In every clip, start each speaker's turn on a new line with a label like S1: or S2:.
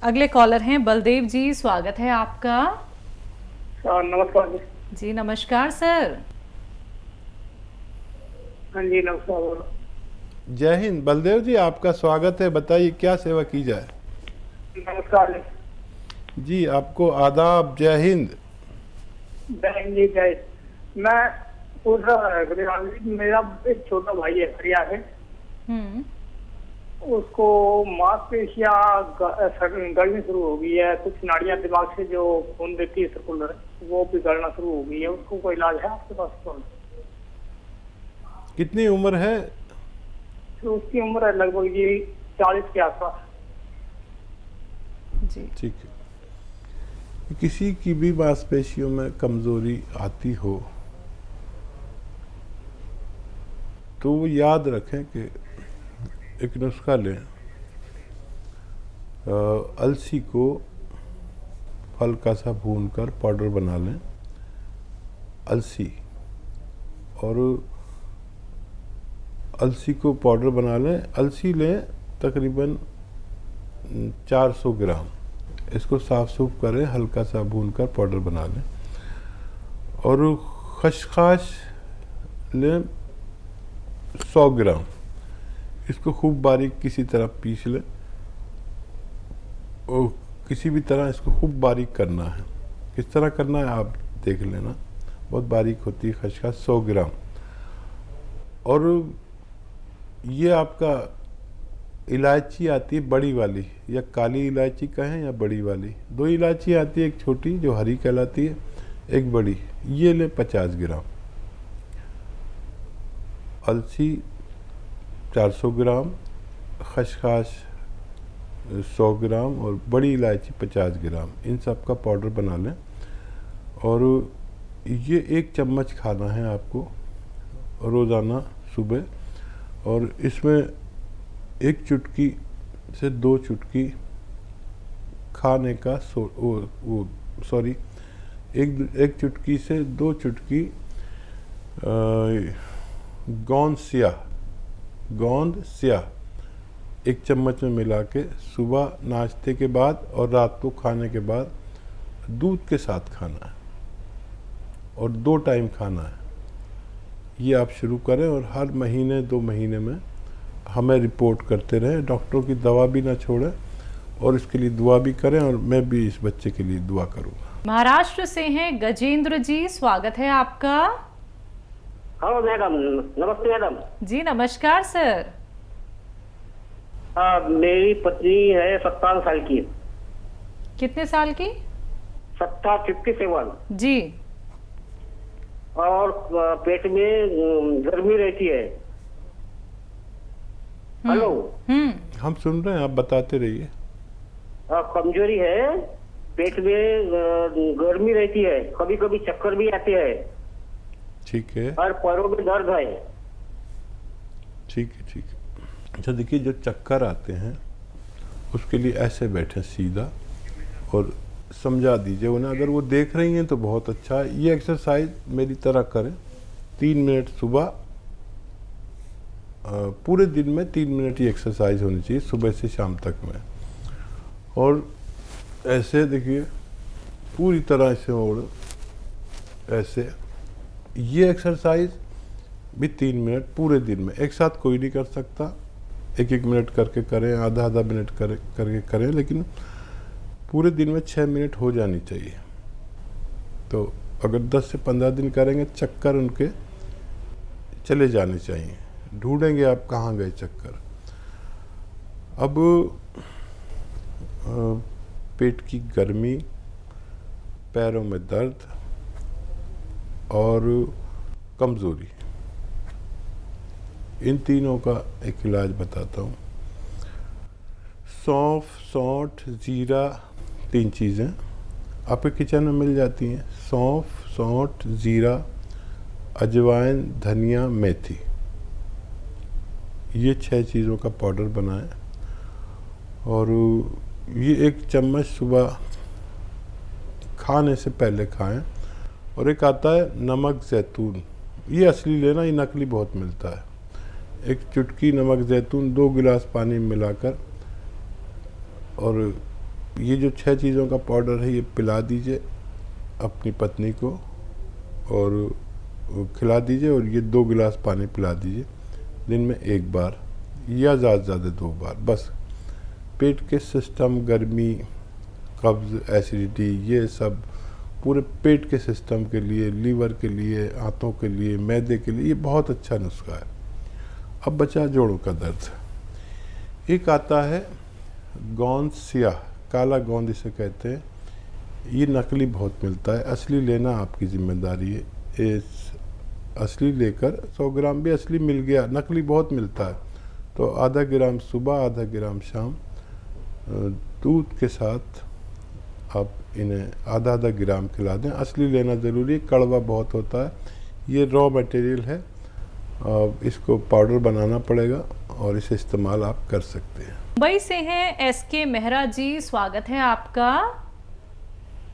S1: अगले कॉलर हैं बलदेव जी, स्वागत है आपका।
S2: नमस्कार जी।
S1: जी नमस्कार सर।
S2: हाँ जी, नमस्कार।
S3: जय हिंद बलदेव जी, आपका स्वागत है। बताइए क्या सेवा की जाए।
S2: नमस्कार जी।
S3: जी आपको आदाब, जय हिंद।
S2: जय हिंद जी, जय। मैं पूछ रहा था, मेरा एक छोटा भाई है हरिया से।
S1: हम्म।
S2: उसको मांसपेशियां गड़नी शुरू हो गई है। कुछ नाड़ियां दिमाग से जो खून देती है सर्कुलर, वो भी गड़ना शुरू हो गई है। उसको कोई इलाज है आपके पास?
S3: कितनी उम्र है?
S2: तो उसकी उम्र है लगभग ये 40 के आसपास।
S1: जी
S3: ठीक है। किसी की भी मांसपेशियों में कमजोरी आती हो तो वो याद रखें कि एक नुस्खा लें। अलसी को हल्का सा भूनकर पाउडर बना लें। अलसी और अलसी को पाउडर बना लें। अलसी लें तकरीबन 400 ग्राम। इसको साफ सूफ करें, हल्का सा भूनकर पाउडर बना लें। और खसखस लें 100 ग्राम। इसको खूब बारीक किसी तरह पीस लें और किसी भी तरह इसको खूब बारीक करना है। किस तरह करना है आप देख लेना, बहुत बारीक होती है खसखस। 100 ग्राम। और ये आपका इलायची आती है बड़ी वाली, या काली इलायची कहें या बड़ी वाली, दो इलायची आती है, एक छोटी जो हरी कहलाती है, एक बड़ी। ये ले 50 ग्राम। अलसी 400 ग्राम, खसखस 100 ग्राम और बड़ी इलायची 50 ग्राम। इन सब का पाउडर बना लें। और ये 1 चम्मच खाना है आपको रोज़ाना सुबह। और इसमें 1 चुटकी से 2 चुटकी खाने का एक चुटकी से 2 चुटकी गोंद स्याह 1 चम्मच में मिला के सुबह नाश्ते के बाद और रात को खाने के बाद दूध के साथ खाना है और 2 टाइम खाना है। ये आप शुरू करें और हर महीने 2 महीने में हमें रिपोर्ट करते रहें। डॉक्टरों की दवा भी ना छोड़ें और इसके लिए दुआ भी करें। और मैं भी इस बच्चे के लिए दुआ करूँगा।
S1: महाराष्ट्र से हैं गजेंद्र जी, स्वागत है आपका।
S4: हाँ मैडम, नमस्ते मैडम।
S1: जी नमस्कार सर।
S4: मेरी पत्नी है 57 साल की।
S1: कितने साल की?
S4: 57।
S1: जी।
S4: और पेट में गर्मी रहती है। हेलो।
S3: हम सुन रहे हैं, आप बताते रहिए।
S4: कमजोरी है, पेट में गर्मी रहती है, कभी कभी चक्कर भी आते हैं।
S3: ठीक है,
S4: और पैरों में दर्द है।
S3: ठीक है, ठीक है। अच्छा देखिए, जो चक्कर आते हैं उसके लिए ऐसे बैठे सीधा और समझा दीजिए उन्हें। अगर वो देख रही हैं तो बहुत अच्छा है। ये एक्सरसाइज मेरी तरह करें। 3 मिनट सुबह, पूरे दिन में 3 मिनट ये एक्सरसाइज होनी चाहिए, सुबह से शाम तक में। और ऐसे देखिए पूरी तरह से मोड़, ऐसे। ये एक्सरसाइज भी 3 मिनट पूरे दिन में। एक साथ कोई नहीं कर सकता, 1-1 मिनट करके करें, आधा मिनट करके करें, लेकिन पूरे दिन में 6 मिनट हो जानी चाहिए। तो अगर 10 से 15 दिन करेंगे, चक्कर उनके चले जाने चाहिए। ढूंढेंगे आप कहाँ गए चक्कर। अब पेट की गर्मी, पैरों में दर्द और कमज़ोरी, इन तीनों का एक इलाज बताता हूँ। सौंफ, सौंठ, जीरा, 3 चीज़ें आपके किचन में मिल जाती हैं। सौंफ, सौंठ, जीरा, अजवाइन, धनिया, मेथी, ये 6 चीज़ों का पाउडर बनाएं। और ये 1 चम्मच सुबह खाने से पहले खाएं। और एक आता है नमक ज़ैतून, ये असली लेना, ये नकली बहुत मिलता है। 1 चुटकी नमक ज़ैतून 2 गिलास पानी में मिलाकर और ये जो 6 चीज़ों का पाउडर है ये पिला दीजिए अपनी पत्नी को और खिला दीजिए, और ये 2 गिलास पानी पिला दीजिए दिन में 1 बार या ज़्यादा से ज़्यादा 2 बार। बस पेट के सिस्टम, गर्मी, कब्ज़, एसिडिटी, ये सब पूरे पेट के सिस्टम के लिए, लीवर के लिए, आंतों के लिए, मैदे के लिए ये बहुत अच्छा नुस्खा है। अब बचा जोड़ों का दर्द। एक आता है गोंद स्याह, काला गोंद इसे कहते हैं। ये नकली बहुत मिलता है, असली लेना आपकी जिम्मेदारी है। इस असली लेकर 100 ग्राम भी असली मिल गया, नकली बहुत मिलता है, तो आधा ग्राम सुबह, आधा ग्राम शाम दूध के साथ आप इन्हें आधा आधा ग्राम खिला दें। असली लेना ज़रूरी है, कड़वा बहुत होता है। ये रॉ मटेरियल है, इसको पाउडर बनाना पड़ेगा और इसे इस्तेमाल आप कर सकते हैं।
S1: मुंबई से हैं SK मेहरा जी, स्वागत है आपका।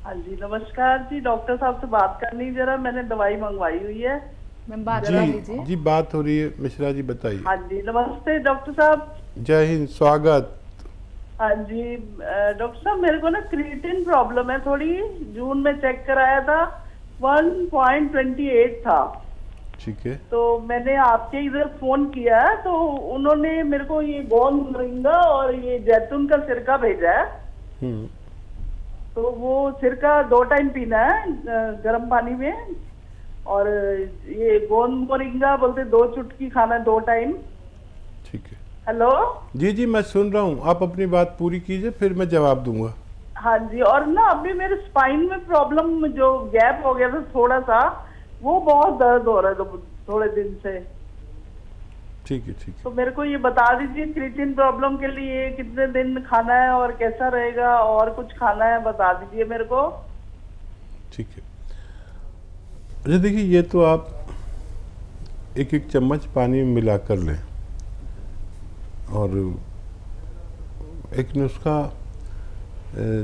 S5: हाँ जी, नमस्कार जी। डॉक्टर साहब से बात करनी जरा, मैंने दवाई मंगवाई हुई है।
S1: मैम बात कर लीजिए।
S3: जी बात हो रही है, मिश्रा जी बताइए।
S5: हाँ जी, नमस्ते डॉक्टर साहब।
S3: जय हिंद, स्वागत।
S5: हाँ जी डॉक्टर साहब, मेरे को ना क्रिएटिन प्रॉब्लम है थोड़ी। जून में चेक कराया था, 1.28 था।
S3: ठीक है।
S5: तो मैंने आपके इधर फोन किया है, तो उन्होंने मेरे को ये गोंद मोरिंगा और ये जैतून का सिरका भेजा है। तो वो सिरका 2 टाइम पीना है गर्म पानी में, और ये गोंद मोरिंगा बोलते 2 चुटकी खाना है 2 टाइम।
S3: ठीक है।
S5: हेलो।
S3: जी जी मैं सुन रहा हूँ, आप अपनी बात पूरी कीजिए फिर मैं जवाब दूंगा।
S5: हाँ जी, और ना अभी मेरे स्पाइन में प्रॉब्लम, जो गैप हो गया था थोड़ा सा, वो बहुत दर्द हो रहा है थोड़े दिन से।
S3: ठीक है ठीक है।
S5: तो मेरे को ये बता दीजिए, क्रिएटिन प्रॉब्लम के लिए कितने दिन खाना है और कैसा रहेगा, और कुछ खाना है बता दीजिए मेरे को।
S3: ठीक है। अच्छा देखिए, ये तो आप 1-1 चम्मच पानी में मिला कर लें, और एक नुस्खा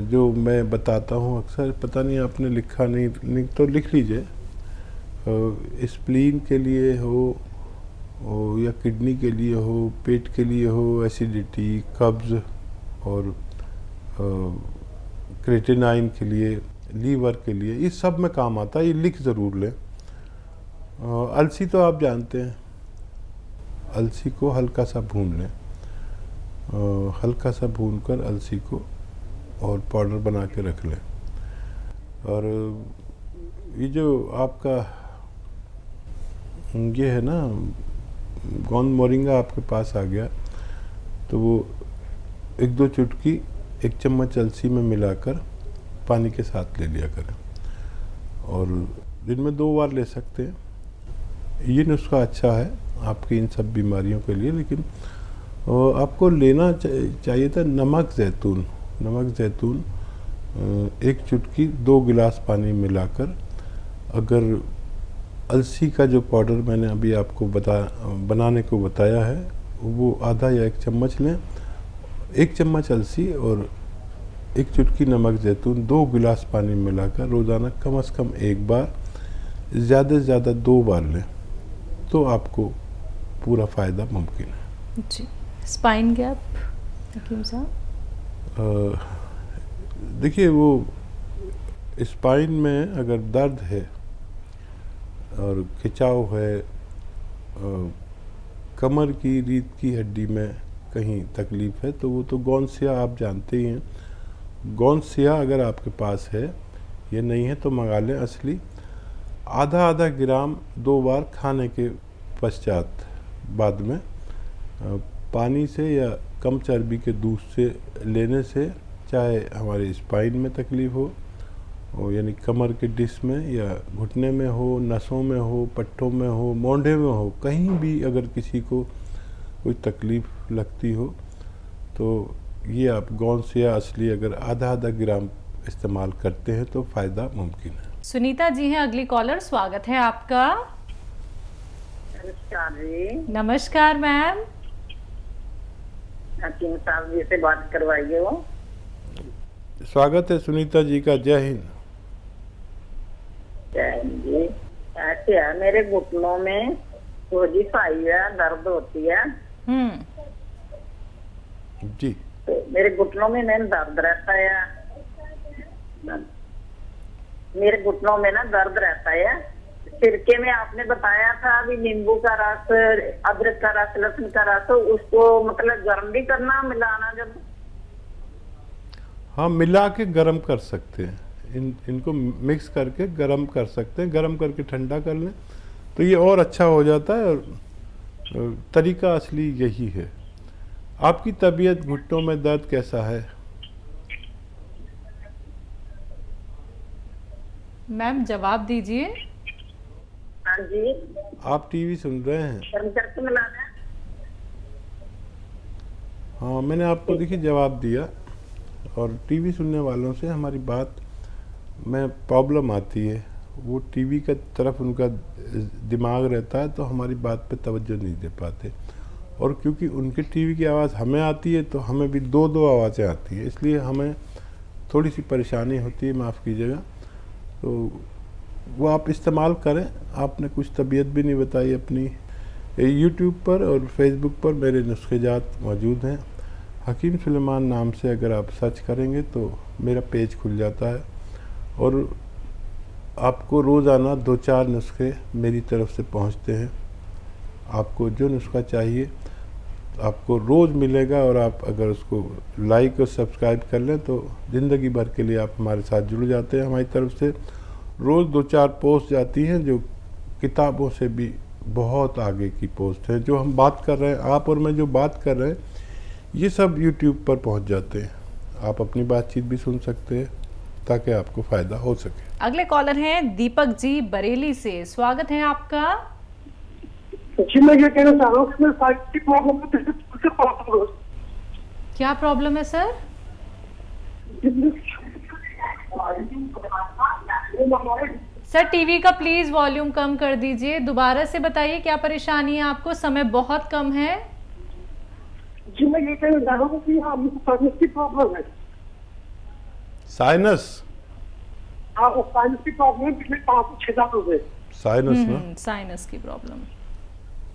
S3: जो मैं बताता हूँ अक्सर, पता नहीं आपने लिखा नहीं तो लिख लीजिए। स्प्लीन के लिए हो या किडनी के लिए हो, पेट के लिए हो, एसिडिटी, कब्ज़ और क्रेटिनाइन के लिए, लीवर के लिए, ये सब में काम आता है। ये लिख ज़रूर लें। अलसी तो आप जानते हैं, अलसी को हल्का सा भून लें, हल्का सा भूनकर अलसी को और पाउडर बना के रख लें। और ये जो आपका ये है ना गोंद मोरिंगा आपके पास आ गया, तो वो 1-2 चुटकी 1 चम्मच अलसी में मिलाकर पानी के साथ ले लिया करें, और दिन में 2 बार ले सकते हैं। ये नुस्खा अच्छा है आपकी इन सब बीमारियों के लिए। लेकिन आपको लेना चाहिए था नमक ज़ैतून। नमक ज़ैतून 1 चुटकी 2 गिलास पानी मिलाकर, अगर अलसी का जो पाउडर मैंने अभी आपको बनाने को बताया है, वो आधा या 1 चम्मच लें। 1 चम्मच अलसी और 1 चुटकी नमक ज़ैतून 2 गिलास पानी में मिलाकर रोज़ाना कम से कम 1 बार, ज़्यादा से ज़्यादा 2 बार लें, तो आपको पूरा फ़ायदा मुमकिन है।
S1: जी। स्पाइन गैप हकीम साहब?
S3: देखिए, वो स्पाइन में अगर दर्द है और खिंचाव है, कमर की रीढ़ की हड्डी में कहीं तकलीफ़ है, तो वो तो गोंद स्याह आप जानते ही हैं। गोंद स्याह अगर आपके पास है, ये नहीं है तो मंगा लें असली। आधा ग्राम 2 बार खाने के पश्चात बाद में पानी से या कम चर्बी के दूध से लेने से, चाहे हमारे स्पाइन में तकलीफ़ हो यानी कमर के डिस्क में या घुटने में हो, नसों में हो, पट्टों में हो, मोंढे में हो, कहीं भी अगर किसी को कोई तकलीफ़ लगती हो, तो ये आप गोंद स्याह असली अगर आधा ग्राम इस्तेमाल करते हैं तो फ़ायदा मुमकिन है।
S1: सुनीता जी हैं अगली कॉलर, स्वागत है आपका।
S6: नमस्कार जी।
S1: नमस्कार मैम।
S6: हकीम साहब जी से बात करवाइए। वो
S3: स्वागत है सुनीता जी का। जय हिंद।
S6: जय हिंद जी। ऐसे है, मेरे घुटनों में सोजिश आई है, दर्द होती है।
S3: जी
S6: तो मेरे घुटनों में मैम दर्द रहता है। मेरे घुटनों में ना दर्द रहता है। सिरके में आपने बताया था अभी नींबू का रस, अदरक का रस, लहसुन का रस, तो उसको मतलब गर्म भी करना, मिलाना जब?
S3: हाँ, मिला के गर्म कर सकते हैं। इनको मिक्स करके गर्म कर सकते हैं। गर्म करके ठंडा कर लें तो ये और अच्छा हो जाता है। और तरीका असली यही है। आपकी तबीयत, घुटनों में दर्द कैसा है?
S1: मैम जवाब दीजिए।
S6: हाँ जी,
S3: आप टीवी सुन रहे हैं?
S6: गर्म करके मिलाना है।
S3: हाँ, मैंने आपको देखिए जवाब दिया। और टीवी सुनने वालों से हमारी बात में प्रॉब्लम आती है। वो टीवी की तरफ उनका दिमाग रहता है तो हमारी बात पे तवज्जो नहीं दे पाते। और क्योंकि उनके टीवी की आवाज़ हमें आती है तो हमें भी दो दो आवाज़ें आती हैं, इसलिए हमें थोड़ी सी परेशानी होती है, माफ़ कीजिएगा। तो वो आप इस्तेमाल करें। आपने कुछ तबीयत भी नहीं बताई अपनी। यूट्यूब पर और फेसबुक पर मेरे नुस्खेजात मौजूद हैं। हकीम सुलेमान नाम से अगर आप सर्च करेंगे तो मेरा पेज खुल जाता है। और आपको रोज़ाना 2-4 नुस्खे मेरी तरफ से पहुंचते हैं। आपको जो नुस्खा चाहिए आपको रोज़ मिलेगा। और आप अगर उसको लाइक और सब्सक्राइब कर लें तो ज़िंदगी भर के लिए आप हमारे साथ जुड़ जाते हैं। हमारी तरफ से रोज़ 2-4 पोस्ट जाती हैं जो किताबों से भी बहुत आगे की पोस्ट है। जो हम बात कर रहे हैं, आप और मैं जो बात कर रहे हैं, ये सब यूट्यूब पर पहुंच जाते हैं। आप अपनी बातचीत भी सुन सकते हैं ताकि आपको फ़ायदा हो सके।
S1: अगले कॉलर हैं दीपक जी बरेली से। स्वागत है आपका।
S2: जी, मैं ये कहना चाह रहा हूँ कि मेरे साइड की प्रॉब्लम है, तो इससे प्रॉब्लम है।
S1: क्या प्रॉब्लम है सर? सर टीवी का प्लीज वॉल्यूम कम कर दीजिए। दोबारा से बताइए क्या परेशानी है आपको, समय बहुत कम है।
S2: जी, मैं ये कहना चाह रहा हूँ कि हाँ, मुझे साइनस की प्रॉब्लम है।
S3: साइनस?
S2: हाँ, वो साइनस की प्रॉब्लम है, पिछले 5 से 6 साल हो गए।
S3: साइनस ना?
S1: साइनस की प्रॉब्लम।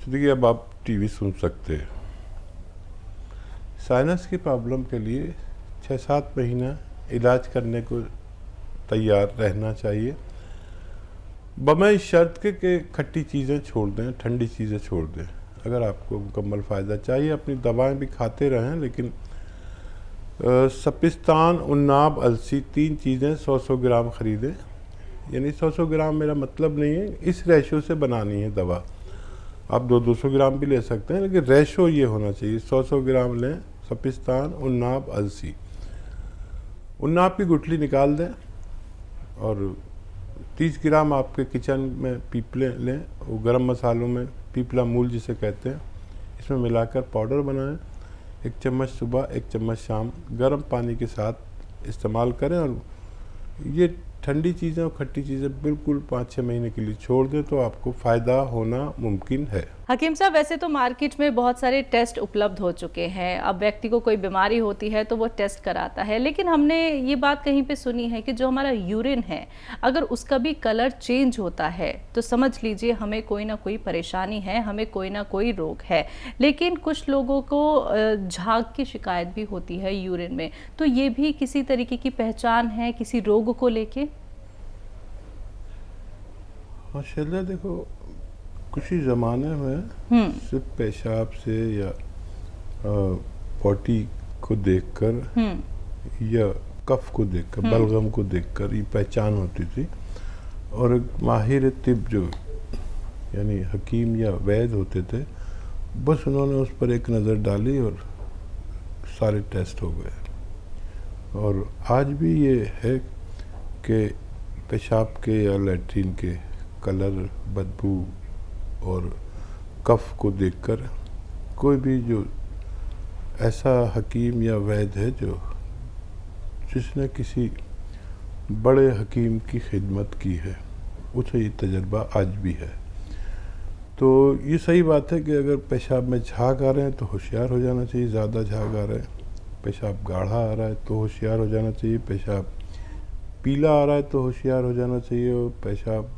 S3: देखिए, अब आप टीवी सुन सकते हैं। साइनस की प्रॉब्लम के लिए 6-7 महीना इलाज करने को तैयार रहना चाहिए, बगैर इस शर्त के खट्टी चीज़ें छोड़ दें, ठंडी चीज़ें छोड़ दें। अगर आपको मुकम्मल फ़ायदा चाहिए, अपनी दवाएं भी खाते रहें, लेकिन सपिस्तान, उन्नाब, अलसी, 3 चीज़ें 100-100 ग्राम ख़रीदें। यानी 100-100 ग्राम मेरा मतलब नहीं है, इस रेशो से बनानी है दवा। आप 200-200 ग्राम भी ले सकते हैं, लेकिन रेशो ये होना चाहिए 100-100 ग्राम लें। सपिस्तान, उन्नाब, अलसी। उन्नाब की गुठली निकाल दें और 30 ग्राम आपके किचन में पीपले लें। वो गरम मसालों में पीपला मूल जिसे कहते हैं, इसमें मिलाकर पाउडर बनाएं। 1 चम्मच सुबह, 1 चम्मच शाम गर्म पानी के साथ इस्तेमाल करें। और ये ठंडी चीज़ें और खट्टी चीज़ें बिल्कुल 5-6 महीने के लिए छोड़ दें तो आपको फ़ायदा होना मुमकिन है।
S1: हकीम साहब, वैसे तो मार्केट में बहुत सारे टेस्ट उपलब्ध हो चुके हैं। अब व्यक्ति को कोई बीमारी होती है तो वो टेस्ट कराता है, लेकिन हमने ये बात कहीं पे सुनी है कि जो हमारा यूरिन है, अगर उसका भी कलर चेंज होता है तो समझ लीजिए हमें कोई ना कोई परेशानी है, हमें कोई ना कोई रोग है। लेकिन कुछ लोगों को झाग की शिकायत भी होती है यूरिन में, तो ये भी किसी तरीके की पहचान है किसी रोग को लेके?
S3: हाँ शैला, देखो कुछ ही ज़माने में सिर्फ पेशाब से या पॉटी को देखकर या कफ को देखकर, बलगम को देखकर ये पहचान होती थी। और एक माहिर तिब जो यानी हकीम या वैद होते थे, बस उन्होंने उस पर एक नज़र डाली और सारे टेस्ट हो गए। और आज भी ये है कि पेशाब के या लैट्रिन के कलर, बदबू और कफ को देखकर कोई भी जो ऐसा हकीम या वैद्य है जो जिसने किसी बड़े हकीम की खिदमत की है, उसे ये तजर्बा आज भी है। तो ये सही बात है कि अगर पेशाब में झाग आ रहे हैं तो होशियार हो जाना चाहिए। ज़्यादा झाग आ रहे हैं, पेशाब गाढ़ा आ रहा है तो होशियार हो जाना चाहिए। पेशाब पीला आ रहा है तो होशियार हो जाना चाहिए। और पेशाब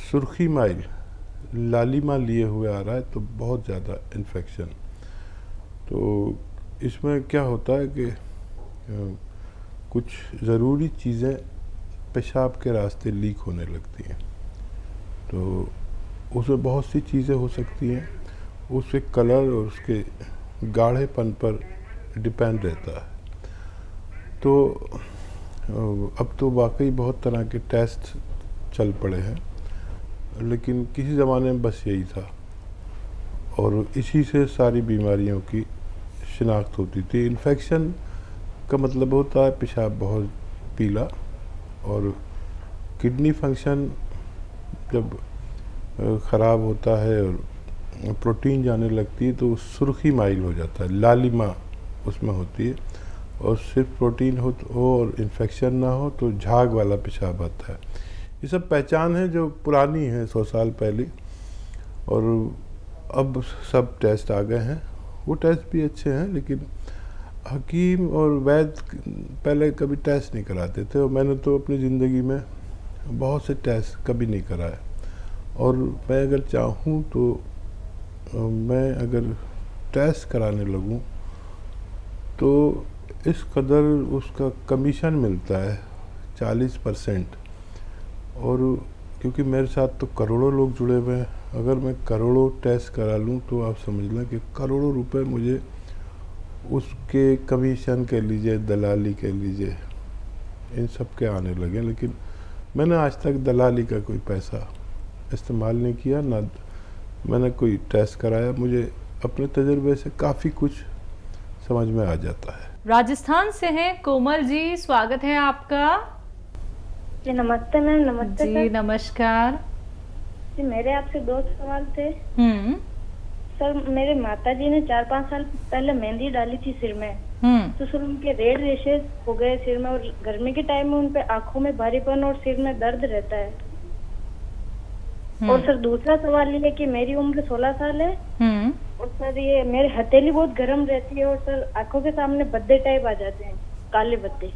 S3: सुर्खी माइल, लालिमा लिए हुए आ रहा है तो बहुत ज़्यादा इन्फेक्शन। तो इसमें क्या होता है कि कुछ ज़रूरी चीज़ें पेशाब के रास्ते लीक होने लगती हैं, तो उसमें बहुत सी चीज़ें हो सकती हैं, उसके कलर और उसके गाढ़ेपन पर डिपेंड रहता है। तो अब तो वाकई बहुत तरह के टेस्ट चल पड़े हैं, लेकिन किसी ज़माने में बस यही था और इसी से सारी बीमारियों की शिनाख्त होती थी। इन्फेक्शन का मतलब होता है पेशाब बहुत पीला, और किडनी फंक्शन जब ख़राब होता है और प्रोटीन जाने लगती है तो सुर्खी माइल हो जाता है, लालिमा उसमें होती है, और सिर्फ प्रोटीन हो और इन्फेक्शन ना हो तो झाग वाला पेशाब आता है। ये सब पहचान है जो पुरानी है 100 साल पहले, और अब सब टेस्ट आ गए हैं। वो टेस्ट भी अच्छे हैं, लेकिन हकीम और वैद्य पहले कभी टेस्ट नहीं कराते थे, और मैंने तो अपनी ज़िंदगी में बहुत से टेस्ट कभी नहीं कराए। और मैं अगर चाहूँ तो मैं अगर टेस्ट कराने लगूँ तो इस कदर उसका कमीशन मिलता है 40%, और क्योंकि मेरे साथ तो करोड़ों लोग जुड़े हुए हैं, अगर मैं करोड़ों टेस्ट करा लूँ तो आप समझ लें कि करोड़ों रुपए मुझे उसके कमीशन कह लीजिए, दलाली कह लीजिए, इन सब के आने लगे। लेकिन मैंने आज तक दलाली का कोई पैसा इस्तेमाल नहीं किया, ना मैंने कोई टेस्ट कराया। मुझे अपने तजुर्बे से काफ़ी कुछ समझ में आ जाता है।
S1: राजस्थान से हैं कोमल जी, स्वागत है आपका।
S7: जी नमस्ते मैम। नमस्ते
S1: जी
S7: सर।
S1: नमस्कार।
S7: जी मेरे आपसे 2 सवाल थे। सर मेरे माता जी ने 4-5 साल पहले मेहंदी डाली थी सिर में, तो सर उनके रेड रेशेस हो गए सिर में, और गर्मी के टाइम में उन पे आंखों में भारीपन और सिर में दर्द रहता है। और सर दूसरा सवाल ये है कि मेरी उम्र 16 साल है, और सर ये मेरी हथेली बहुत गर्म रहती है, और सर आंखों के सामने बद्दे टाइप आ जाते हैं, काले बद्दे।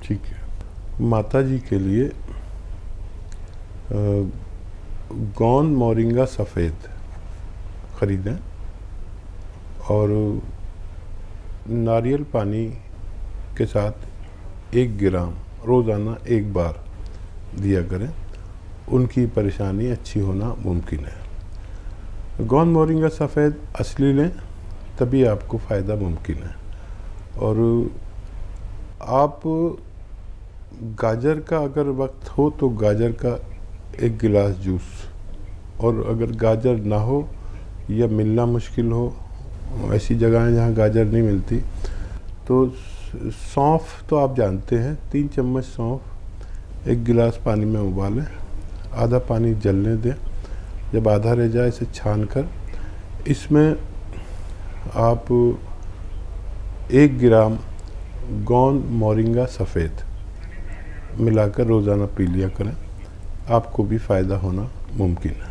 S3: ठीक है, माता जी के लिए गोंद मोरिंगा सफ़ेद ख़रीदें और नारियल पानी के साथ 1 ग्राम रोज़ाना 1 बार दिया करें, उनकी परेशानी अच्छी होना मुमकिन है। गोंद मोरिंगा सफ़ेद असली लें, तभी आपको फ़ायदा मुमकिन है। और आप गाजर का अगर वक्त हो तो गाजर का 1 गिलास जूस, और अगर गाजर ना हो या मिलना मुश्किल हो, ऐसी जगहें जहाँ गाजर नहीं मिलती, तो सौंफ तो आप जानते हैं, 3 चम्मच सौंफ 1 गिलास पानी में उबालें, आधा पानी जलने दें, जब आधा रह जाए इसे छान कर इसमें आप 1 ग्राम गोंद मोरिंगा सफ़ेद मिलाकर रोज़ाना पी लिया करें, आपको भी फ़ायदा होना मुमकिन है।